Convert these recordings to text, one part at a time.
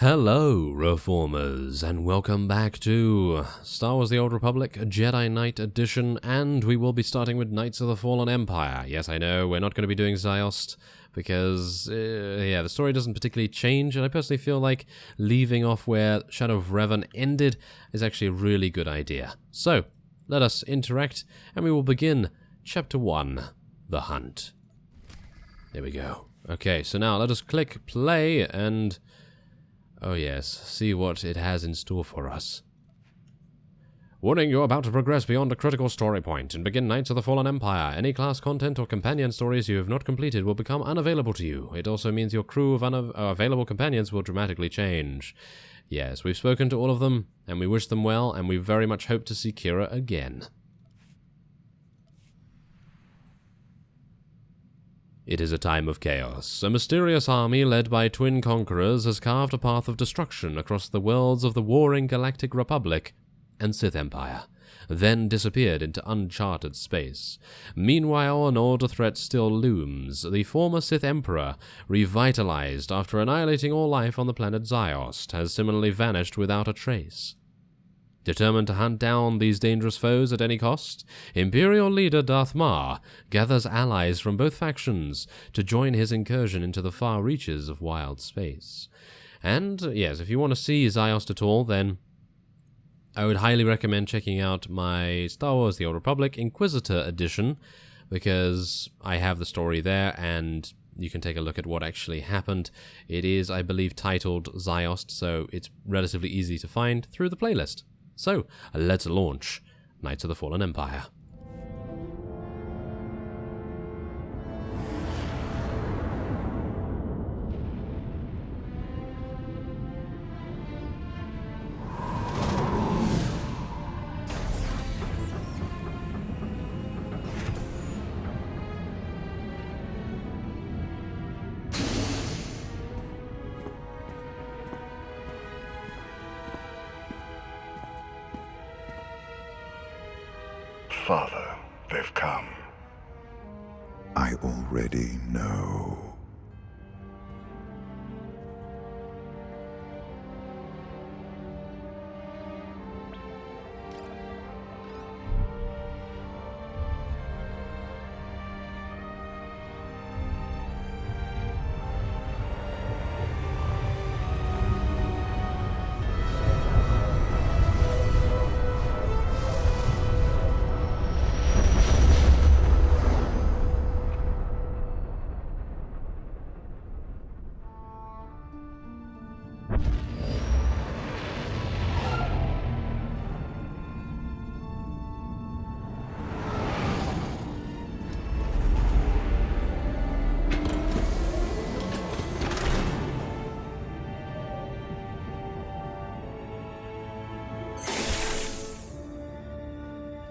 Hello, Reformers, and welcome back to Star Wars The Old Republic, Jedi Knight Edition, and we will be starting with Knights of the Fallen Empire. Yes, I know, we're not going to be doing Ziost, because, the story doesn't particularly change, and I personally feel like leaving off where Shadow of Revan ended is actually a really good idea. So, let us interact, and we will begin Chapter 1, The Hunt. There we go. Okay, so now let us click play, and... oh yes, see what it has in store for us. Warning, you're about to progress beyond a critical story point and begin Knights of the Fallen Empire. Any class content or companion stories you have not completed will become unavailable to you. It also means your crew of available companions will dramatically change. Yes, we've spoken to all of them, and we wish them well, and we very much hope to see Kira again. It is a time of chaos. A mysterious army led by twin conquerors has carved a path of destruction across the worlds of the warring Galactic Republic and Sith Empire, then disappeared into uncharted space. Meanwhile, an older threat still looms. The former Sith Emperor, revitalized after annihilating all life on the planet Ziost, has similarly vanished without a trace. Determined to hunt down these dangerous foes at any cost, Imperial leader Darth Maul gathers allies from both factions to join his incursion into the far reaches of wild space. And, yes, if you want to see Ziost at all, then I would highly recommend checking out my Star Wars The Old Republic Inquisitor edition, because I have the story there, and you can take a look at what actually happened. It is, I believe, titled Ziost, so it's relatively easy to find through the playlist. So, let's launch Knights of the Fallen Empire. Father, they've come. I already know.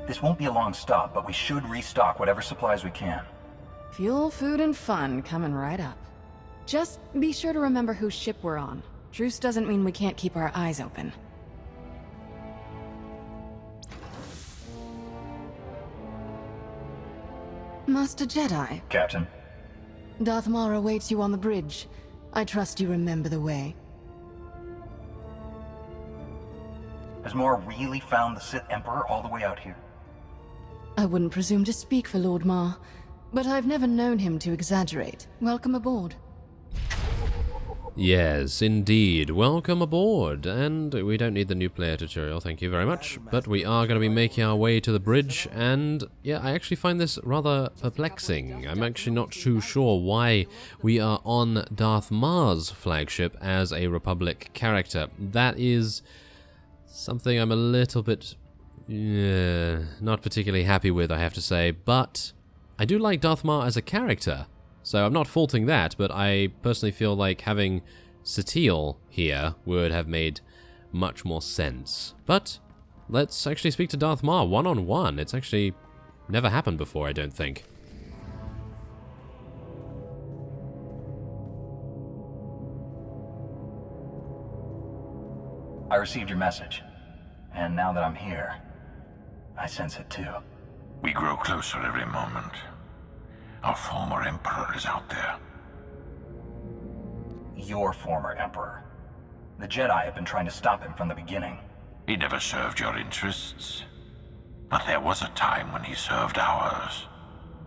This won't be a long stop, but we should restock whatever supplies we can. Fuel, food, and fun coming right up. Just be sure to remember whose ship we're on. Truce doesn't mean we can't keep our eyes open. Master Jedi. Captain. Darth Maul awaits you on the bridge. I trust you remember the way. Has Maul really found the Sith Emperor all the way out here? I wouldn't presume to speak for Lord Maul, but I've never known him to exaggerate. Welcome aboard. Yes, indeed. Welcome aboard. And we don't need the new player tutorial, thank you very much. But we are going to be making our way to the bridge, and yeah, I actually find this rather perplexing. I'm actually not too sure why we are on Darth Maul's flagship as a Republic character. That is something I'm a little bit not particularly happy with, I have to say, but I do like Darth Maul as a character, so I'm not faulting that, but I personally feel like having Satele here would have made much more sense. But let's actually speak to Darth Maul one-on-one. It's actually never happened before, I don't think. I received your message, and now that I'm here, I sense it too. We grow closer every moment. Our former Emperor is out there. Your former Emperor. The Jedi have been trying to stop him from the beginning. He never served your interests. But there was a time when he served ours.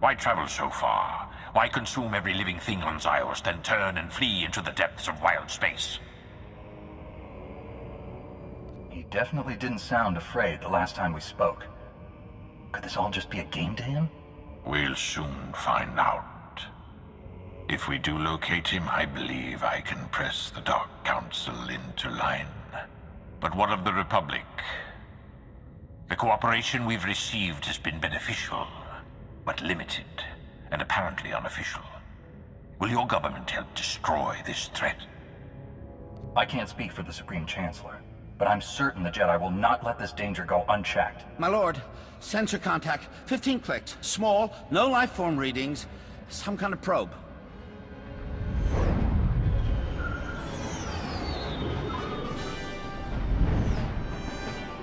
Why travel so far? Why consume every living thing on Zyos, then turn and flee into the depths of wild space? He definitely didn't sound afraid the last time we spoke. Could this all just be a game to him? We'll soon find out. If we do locate him, I believe I can press the Dark Council into line. But what of the Republic? The cooperation we've received has been beneficial, but limited, and apparently unofficial. Will your government help destroy this threat? I can't speak for the Supreme Chancellor, but I'm certain the Jedi will not let this danger go unchecked. My lord, sensor contact, 15 clicks, small, no life form readings, some kind of probe.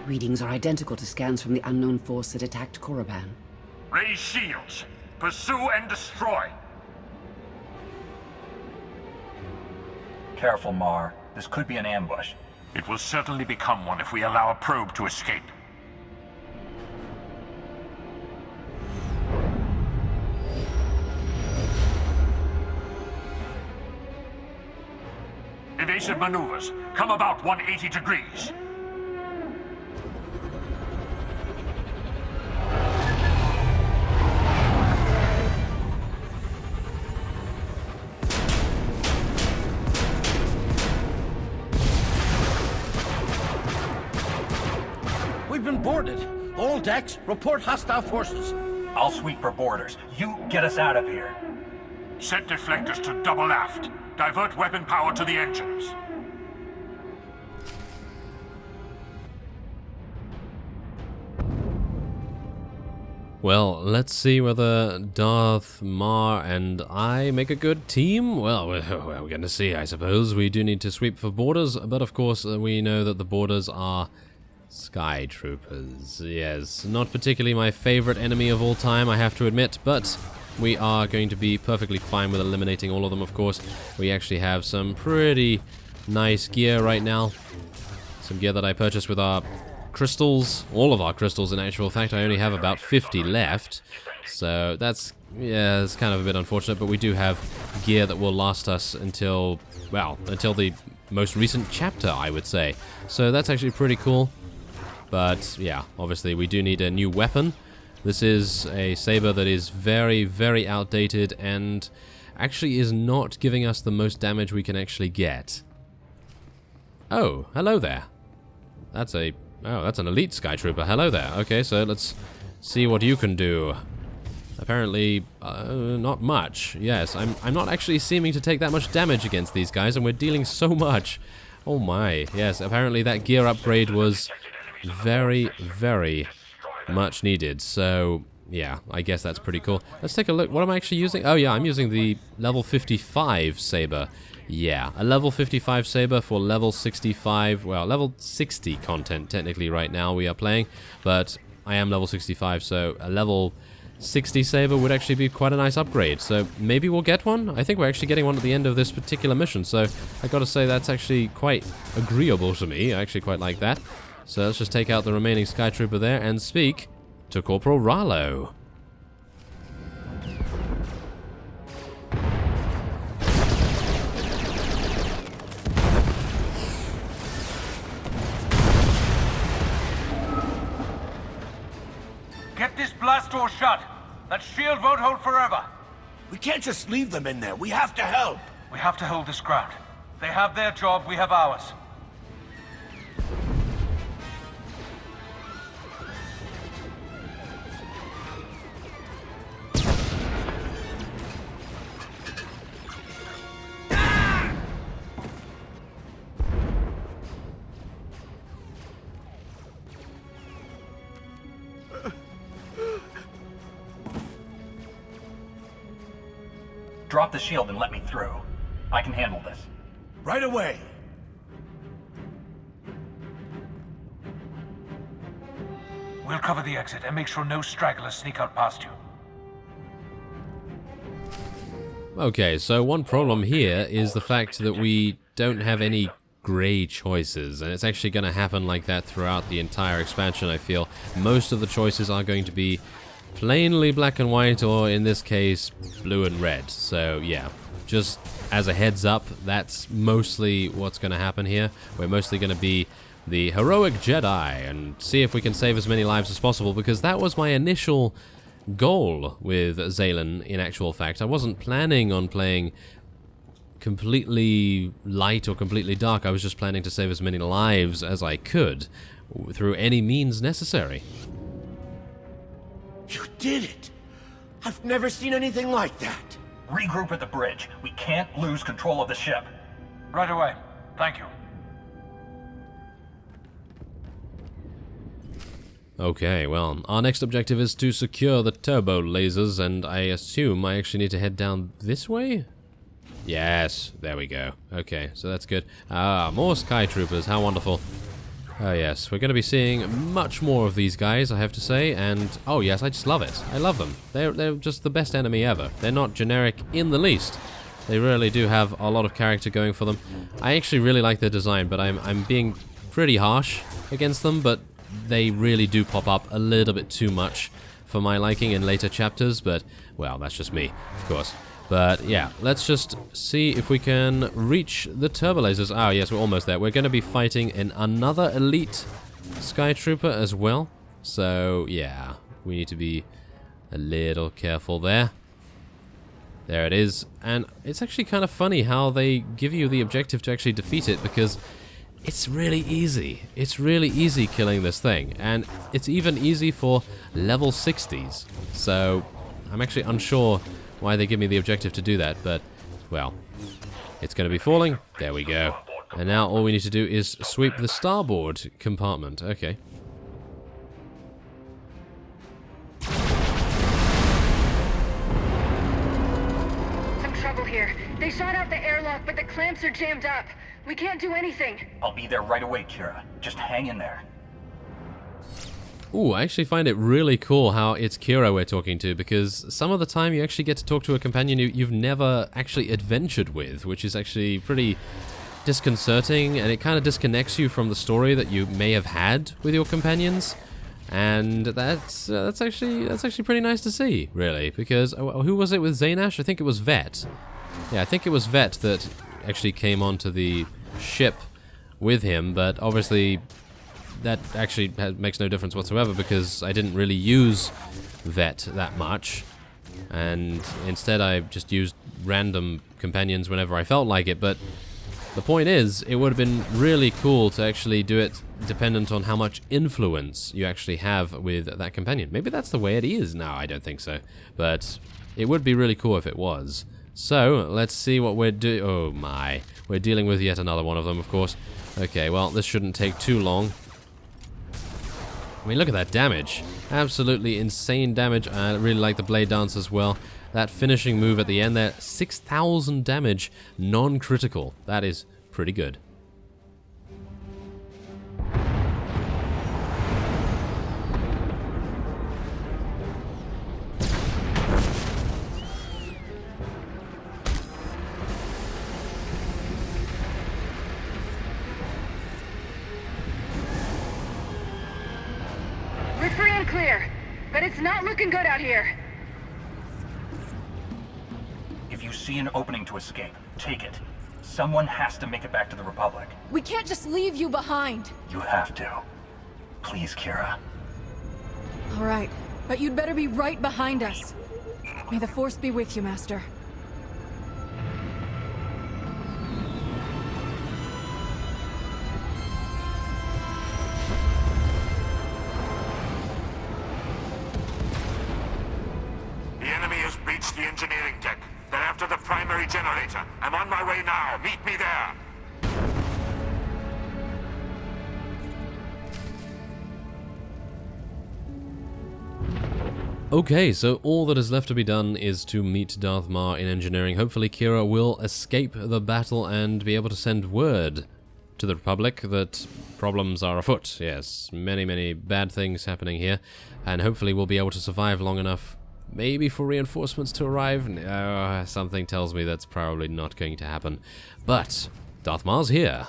Readings are identical to scans from the unknown force that attacked Korriban. Raise shields! Pursue and destroy! Careful, Mar. This could be an ambush. It will certainly become one if we allow a probe to escape. Evasive maneuvers. Come about 180 degrees. We've been boarded. All decks, report hostile forces. I'll sweep for borders. You get us out of here. Set deflectors to double aft. Divert weapon power to the engines. Well, let's see whether Darth, Mar, and I make a good team. Well, we're going to see, I suppose. We do need to sweep for borders, but of course we know that the borders are Sky Troopers. Yes, not particularly my favorite enemy of all time, I have to admit, but we are going to be perfectly fine with eliminating all of them, of course. We actually have some pretty nice gear right now. Some gear that I purchased with our crystals, all of our crystals in actual fact. I only have about 50 left, so that's, yeah, it's kind of a bit unfortunate, but we do have gear that will last us until, well, until the most recent chapter, I would say. So that's actually pretty cool, but yeah, obviously we do need a new weapon. This is a saber that is very, very outdated and actually is not giving us the most damage we can actually get. Oh, hello there. That's a... Oh, that's an elite Sky Trooper. Hello there. Okay, so let's see what you can do. Apparently, not much. Yes, I'm not actually seeming to take that much damage against these guys, and we're dealing so much. Oh my. Yes, apparently that gear upgrade was very, very much needed. So, yeah, I guess that's pretty cool. Let's take a look. What am I actually using? Oh, yeah, I'm using the level 55 saber. Yeah, a level 55 saber for level 65, well, level 60 content technically right now we are playing, but I am level 65, so a level 60 saber would actually be quite a nice upgrade, so maybe we'll get one? I think we're actually getting one at the end of this particular mission, so I gotta say that's actually quite agreeable to me. I actually quite like that. So let's just take out the remaining Sky Trooper there and speak to Corporal Rallo. Get this blast door shut. That shield won't hold forever. We can't just leave them in there. We have to help. We have to hold this ground. They have their job, we have ours. Drop the shield and let me through. I can handle this. Right away. We'll cover the exit and make sure no stragglers sneak out past you. Okay, so one problem here is the fact that we don't have any grey choices, and it's actually going to happen like that throughout the entire expansion, I feel. Most of the choices are going to be plainly black and white, or in this case, blue and red. So yeah, just as a heads up, that's mostly what's going to happen here. We're mostly going to be the heroic Jedi and see if we can save as many lives as possible, because that was my initial goal with Zaylen, in actual fact. I wasn't planning on playing completely light or completely dark. I was just planning to save as many lives as I could through any means necessary. You did it! I've never seen anything like that! Regroup at the bridge. We can't lose control of the ship. Right away. Thank you. Okay, well, our next objective is to secure the turbo lasers, and I assume I actually need to head down this way? Yes, there we go. Okay, so that's good. Ah, more Sky Troopers, how wonderful. Oh yes, we're going to be seeing much more of these guys, I have to say, and oh yes, I just love it. I love them. They're just the best enemy ever. They're not generic in the least. They really do have a lot of character going for them. I actually really like their design, but I'm being pretty harsh against them, but they really do pop up a little bit too much for my liking in later chapters, but, well, that's just me, of course. But, yeah, let's just see if we can reach the turbo lasers. Oh, yes, we're almost there. We're going to be fighting in another elite Sky Trooper as well. So, yeah, we need to be a little careful there. There it is. And it's actually kind of funny how they give you the objective to actually defeat it, because it's really easy. It's really easy killing this thing, and it's even easy for level 60s. So I'm actually unsure why they give me the objective to do that, but, well, it's going to be falling. There we go. And now all we need to do is sweep the starboard compartment. Okay. Some trouble here. They shot out the airlock, but the clamps are jammed up. We can't do anything. I'll be there right away, Kira. Just hang in there. Ooh, I actually find it really cool how it's Kira we're talking to, because some of the time you actually get to talk to a companion you've never actually adventured with, which is actually pretty disconcerting, and it kind of disconnects you from the story that you may have had with your companions. And that's actually pretty nice to see, really, because who was it with Zaynash? I think it was Vet. Yeah, I think it was Vet that actually came onto the ship with him, but obviously that actually makes no difference whatsoever, because I didn't really use Vet that much, and instead I just used random companions whenever I felt like it. But the point is, it would have been really cool to actually do it dependent on how much influence you actually have with that companion. Maybe that's the way it is now. I don't think so, but it would be really cool if it was. So, let's see what we're doing. Oh my. We're dealing with yet another one of them, of course. Okay, well, this shouldn't take too long. I mean, look at that damage. Absolutely insane damage. I really like the blade dance as well. That finishing move at the end there, 6,000 damage, non-critical. That is pretty good. Clear, but it's not looking good out here. If you see an opening to escape, take it. Someone has to make it back to the Republic. We can't just leave you behind. You have to. Please, Kira. All right, but you'd better be right behind us. May the Force be with you, Master. The engineering deck. They're after the primary generator. I'm on my way now. Meet me there. Okay, so all that is left to be done is to meet Darth Maul in engineering. Hopefully Kira will escape the battle and be able to send word to the Republic that problems are afoot. Yes, many bad things happening here, and hopefully we'll be able to survive long enough, maybe for reinforcements to arrive. No, something tells me that's probably not going to happen. But Darth Maul's here.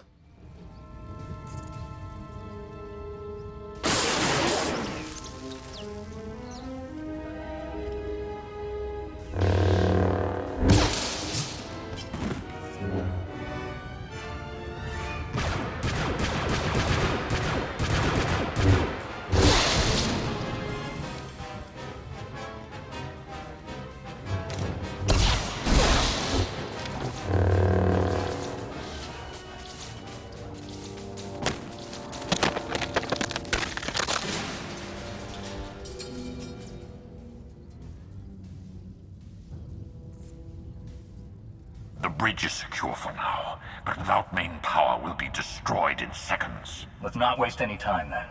The bridge is secure for now, but without main power will be destroyed in seconds. Let's not waste any time then.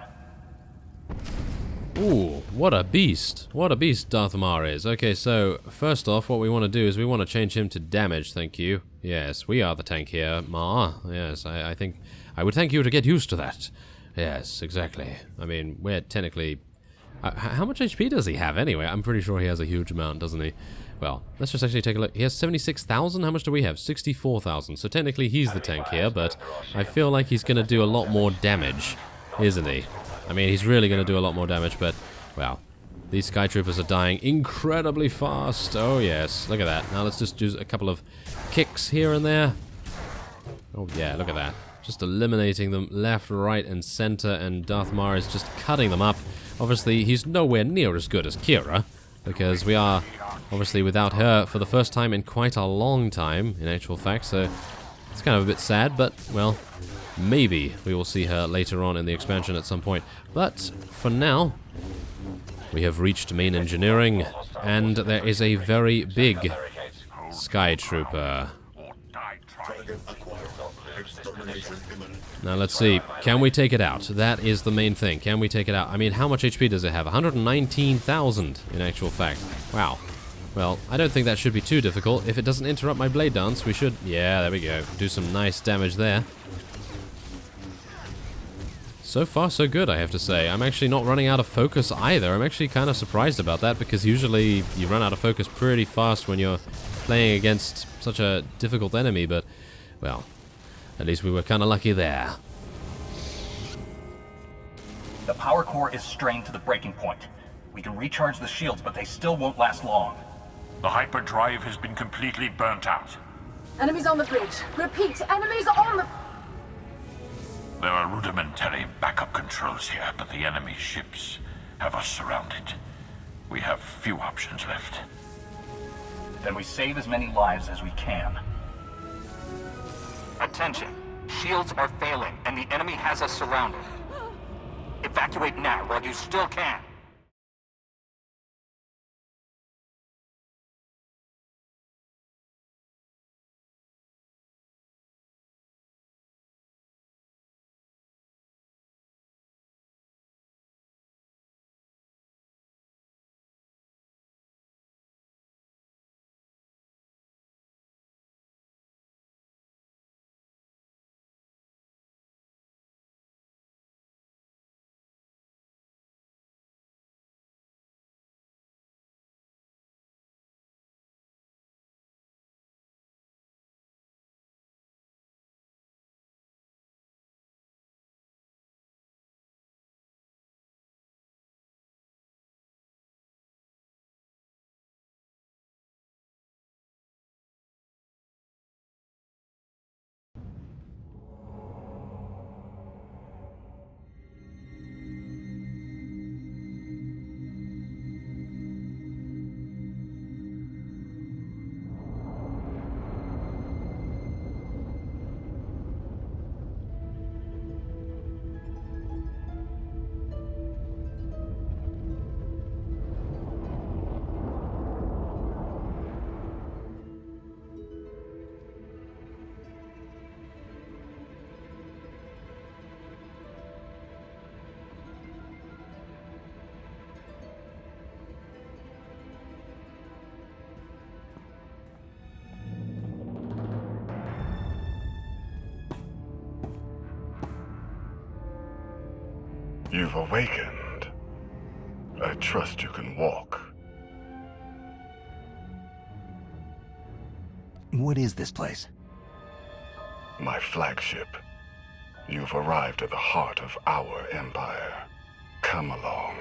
Ooh, what a beast. What a beast Darth Mar is. Okay, so first off, what we want to do is we want to change him to damage, thank you. Yes, we are the tank here, Mar. Yes, I think I would thank you to get used to that. Yes, exactly. I mean, we're technically... how much HP does he have anyway? I'm pretty sure he has a huge amount, doesn't he? Well, let's just actually take a look. He has 76,000? How much do we have? 64,000. So technically he's the tank here, but I feel like he's going to do a lot more damage, isn't he? I mean, he's really going to do a lot more damage, but, well, these Sky Troopers are dying incredibly fast. Oh, yes. Look at that. Now let's just do a couple of kicks here and there. Oh, yeah, look at that. Just eliminating them left, right, and center, and Darth Mar is just cutting them up. Obviously, he's nowhere near as good as Kira, because we are, obviously, without her for the first time in quite a long time, in actual fact, so it's kind of a bit sad, but, well... maybe we will see her later on in the expansion at some point. But for now, we have reached main engineering, and there is a very big Sky Trooper. Now let's see, can we take it out? That is the main thing. Can we take it out? I mean, how much HP does it have? 119,000 in actual fact. Wow. Well, I don't think that should be too difficult. If it doesn't interrupt my blade dance, we should... yeah, there we go. Do some nice damage there. So far, so good, I have to say. I'm actually not running out of focus either. I'm actually kind of surprised about that, because usually you run out of focus pretty fast when you're playing against such a difficult enemy, but, well, at least we were kind of lucky there. The power core is strained to the breaking point. We can recharge the shields, but they still won't last long. The hyperdrive has been completely burnt out. Enemies on the bridge. Repeat, enemies on the... There are rudimentary backup controls here, but the enemy ships have us surrounded. We have few options left. Then we save as many lives as we can. Attention. Shields are failing, and the enemy has us surrounded. Evacuate now while you still can. You've awakened. I trust you can walk. What is this place? My flagship. You've arrived at the heart of our empire. Come along.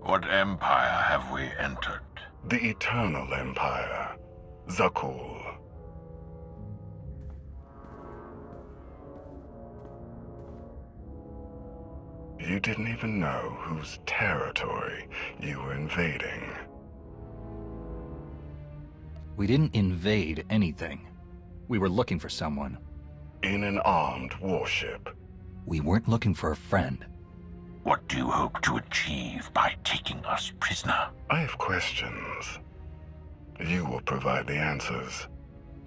What empire have we entered? The Eternal Empire. Zakul. You didn't even know whose territory you were invading. We didn't invade anything. We were looking for someone. In an armed warship. We weren't looking for a friend. What do you hope to achieve by taking us prisoner? I have questions. You will provide the answers.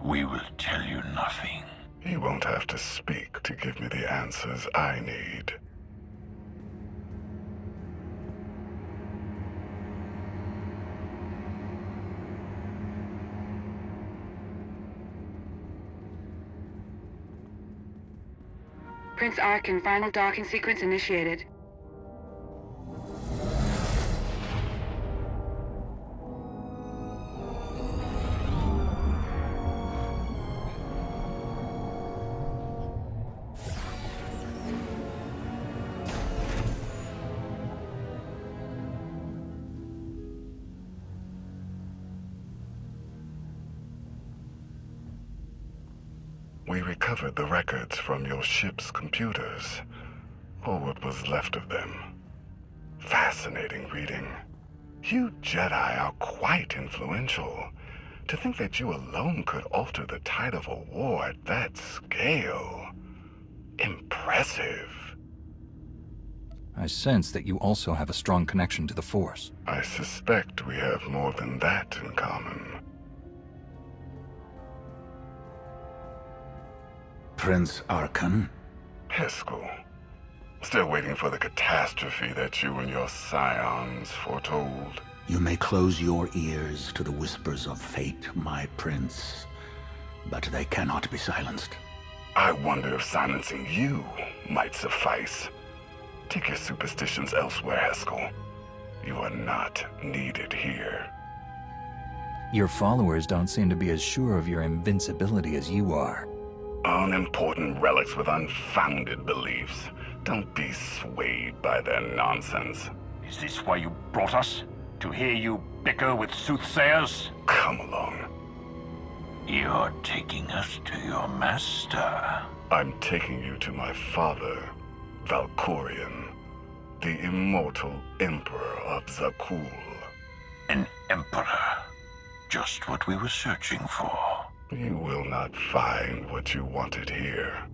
We will tell you nothing. You won't have to speak to give me the answers I need. Prince Arkin, final docking sequence initiated. We recovered the records from your ship's computers, or what was left of them. Fascinating reading. You Jedi are quite influential. To think that you alone could alter the tide of a war at that scale. Impressive. I sense that you also have a strong connection to the Force. I suspect we have more than that in common. Prince Arkin? Heskel. Still waiting for the catastrophe that you and your scions foretold. You may close your ears to the whispers of fate, my prince, but they cannot be silenced. I wonder if silencing you might suffice. Take your superstitions elsewhere, Heskel. You are not needed here. Your followers don't seem to be as sure of your invincibility as you are. Unimportant relics with unfounded beliefs. Don't be swayed by their nonsense. Is this why you brought us? To hear you bicker with soothsayers? Come along. You're taking us to your master. I'm taking you to my father, Valkorion, the immortal Emperor of Zakul. An emperor. Just what we were searching for. You will not find what you wanted here.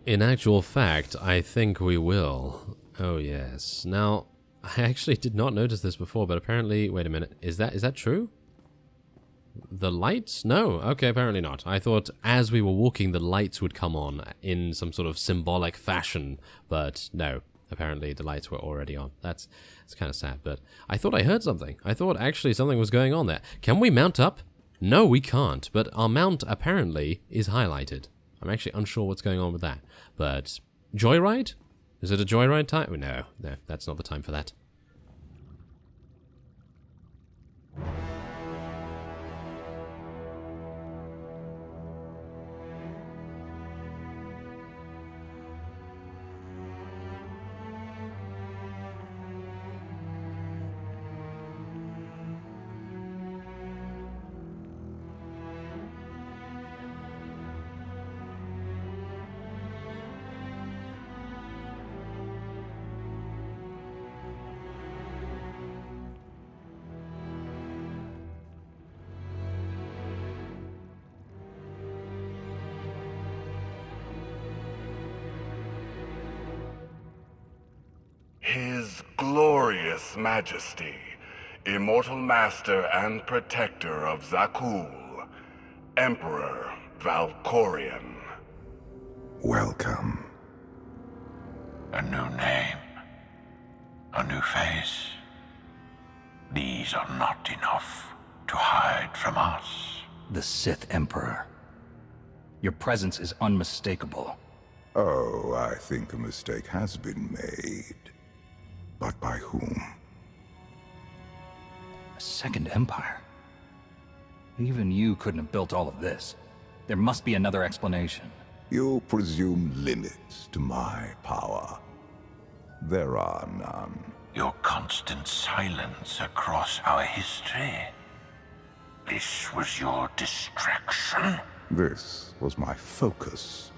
In actual fact, I think we will. Oh yes. Now, I actually did not notice this before, but apparently, wait a minute, is that true? The lights? No, okay, apparently not. I thought as we were walking, the lights would come on in some sort of symbolic fashion, but no. Apparently the lights were already on. It's kind of sad, but I thought I heard something. I thought actually something was going on there. Can we mount up? No, we can't, but our mount apparently is highlighted. I'm actually unsure what's going on with that. But joyride? Is it a joyride time? No, that's not the time for that. His glorious majesty, immortal master and protector of Zakul, Emperor Valkorion. Welcome. A new name. A new face. These are not enough to hide from us. The Sith Emperor. Your presence is unmistakable. Oh, I think a mistake has been made. But by whom? A second empire? Even you couldn't have built all of this. There must be another explanation. You presume limits to my power. There are none. Your constant silence across our history. This was your distraction? This was my focus.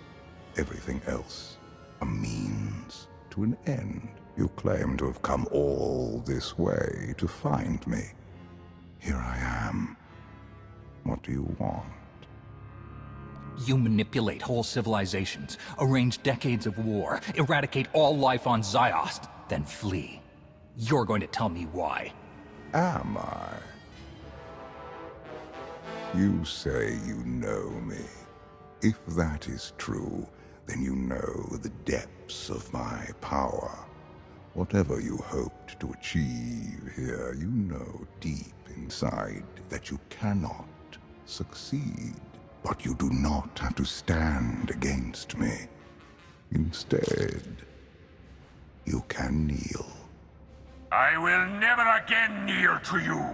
everything else a means to an end. You claim to have come all this way to find me. Here I am. What do you want? You manipulate whole civilizations, arrange decades of war, eradicate all life on Ziost, then flee. You're going to tell me why. Am I? You say you know me. If that is true, then you know the depths of my power. Whatever you hoped to achieve here, you know deep inside that you cannot succeed. But you do not have to stand against me. Instead, you can kneel. I will never again kneel to you.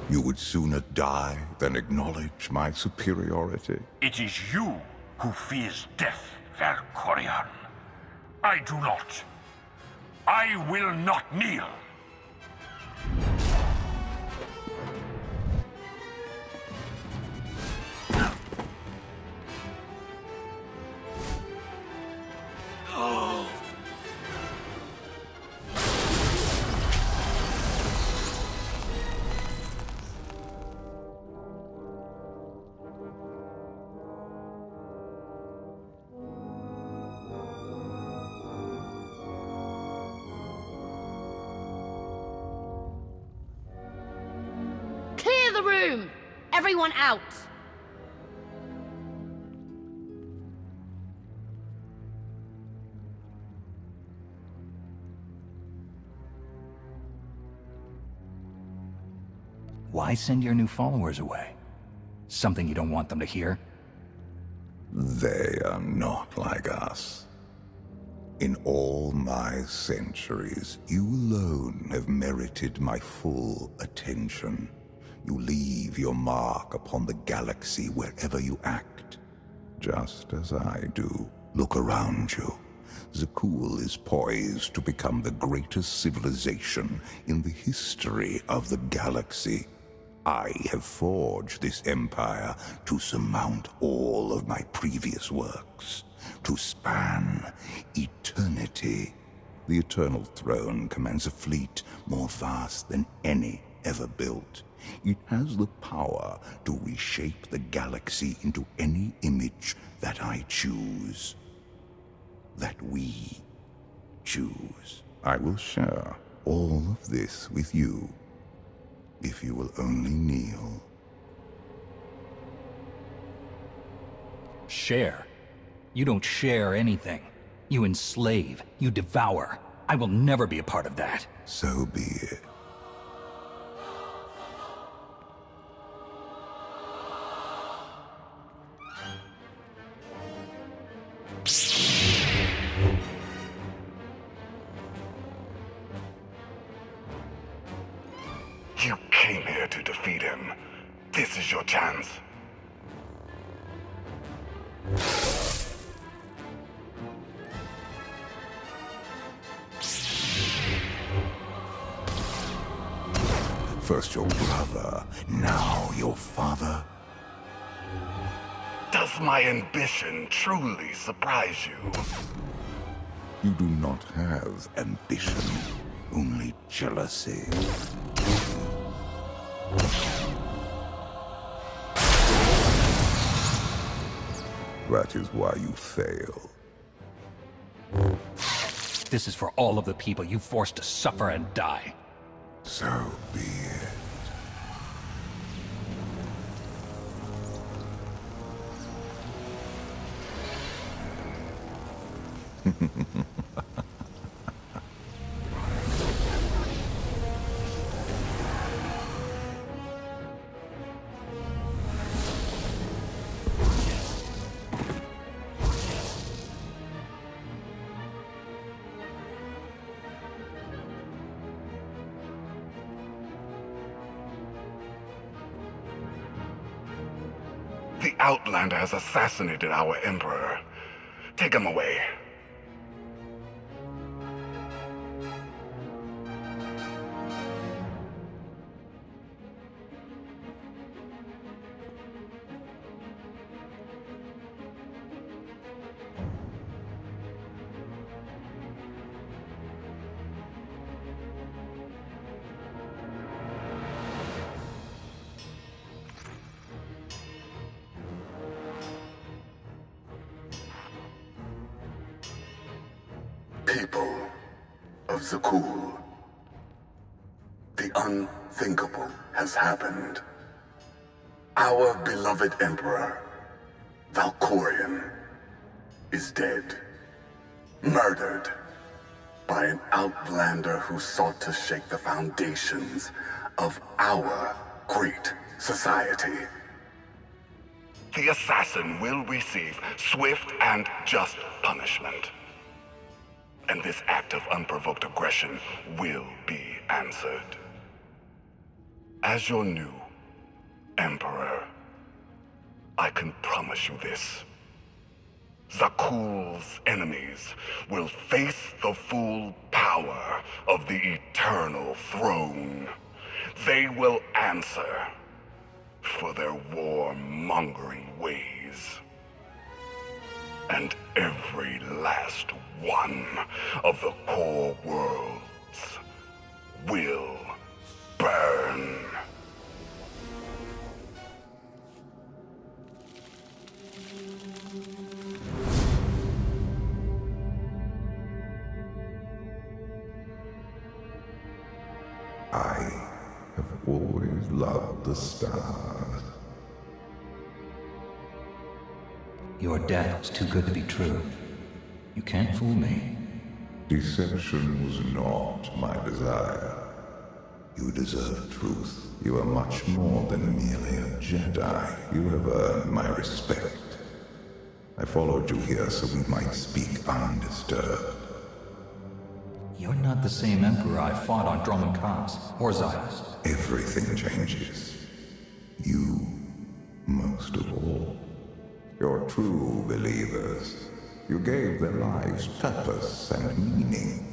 You would sooner die than acknowledge my superiority. It is you who fears death, Valkorion. I do not. I will not kneel. Clear the room! Everyone out! Why send your new followers away? Something you don't want them to hear? They are not like us. In all my centuries, you alone have merited my full attention. You leave your mark upon the galaxy wherever you act, just as I do. Look around you. Zakul is poised to become the greatest civilization in the history of the galaxy. I have forged this empire to surmount all of my previous works, to span eternity. The Eternal Throne commands a fleet more vast than any ever built. It has the power to reshape the galaxy into any image that I choose. That we choose. I will share all of this with you, if you will only kneel. Share? You don't share anything. You enslave. You devour. I will never be a part of that. So be it. You came here to defeat him. This is your chance. First your brother, now your father. Does my ambition truly surprise you? You do not have ambition, only jealousy. That is why you fail. This is for all of the people you forced to suffer and die. So be it. The Outlander has assassinated our Emperor. Take him away. People of Zakul, the unthinkable has happened. Our beloved Emperor, Valkorion, is dead. Murdered by an outlander who sought to shake the foundations of our great society. The assassin will receive swift and just punishment. And this act of unprovoked aggression will be answered. As your new Emperor, I can promise you this. Zakul's enemies will face the full power of the Eternal Throne. They will answer for their warmongering ways. And every last one of the core worlds will burn. I have always loved the stars. Your death is too good to be true. You can't fool me. Deception was not my desire. You deserve truth. You are much more than merely a Jedi. You have earned my respect. I followed you here so we might speak undisturbed. You're not the same Emperor I fought on Dromund Kaas or Zyos. Everything changes. You, most of all. You're true believers. You gave their lives purpose and meaning.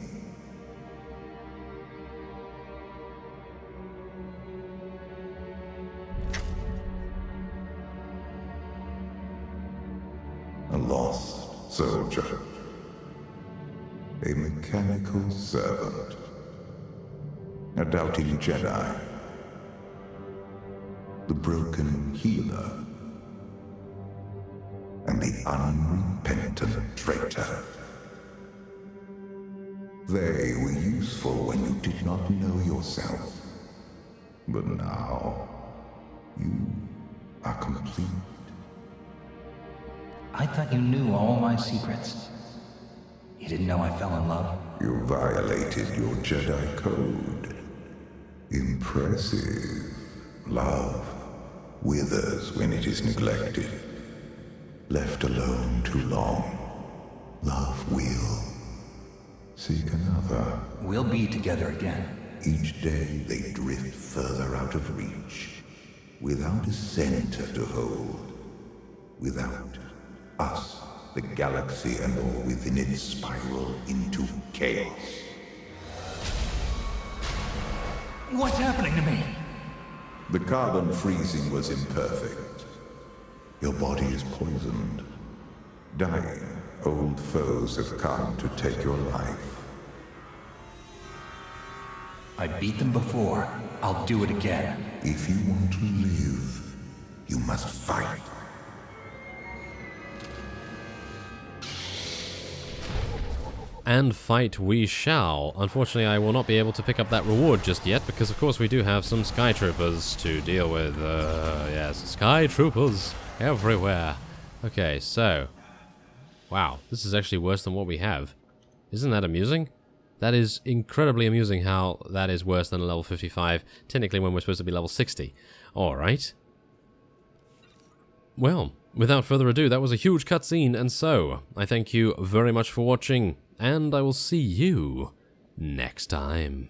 A lost soldier. A mechanical servant. A doubting Jedi. The broken healer. And the unrepentant traitor. They were useful when you did not know yourself. But now, you are complete. I thought you knew all my secrets. You didn't know I fell in love? You violated your Jedi code. Impressive. Love withers when it is neglected. Left alone too long, love will seek another. We'll be together again. Each day they drift further out of reach, without a center to hold. Without us, the galaxy and all within it spiral into chaos. What's happening to me? The carbon freezing was imperfect. Your body is poisoned. Dying, old foes have come to take your life. I beat them before. I'll do it again. If you want to live, you must fight. And fight we shall. Unfortunately, I will not be able to pick up that reward just yet, because of course we do have some Sky Troopers to deal with. Yes, Sky Troopers everywhere. Okay, so. Wow, this is actually worse than what we have. Isn't that amusing? That is incredibly amusing how that is worse than a level 55, technically when we're supposed to be level 60. Alright. Well, without further ado, that was a huge cutscene, and so, I thank you very much for watching, and I will see you next time.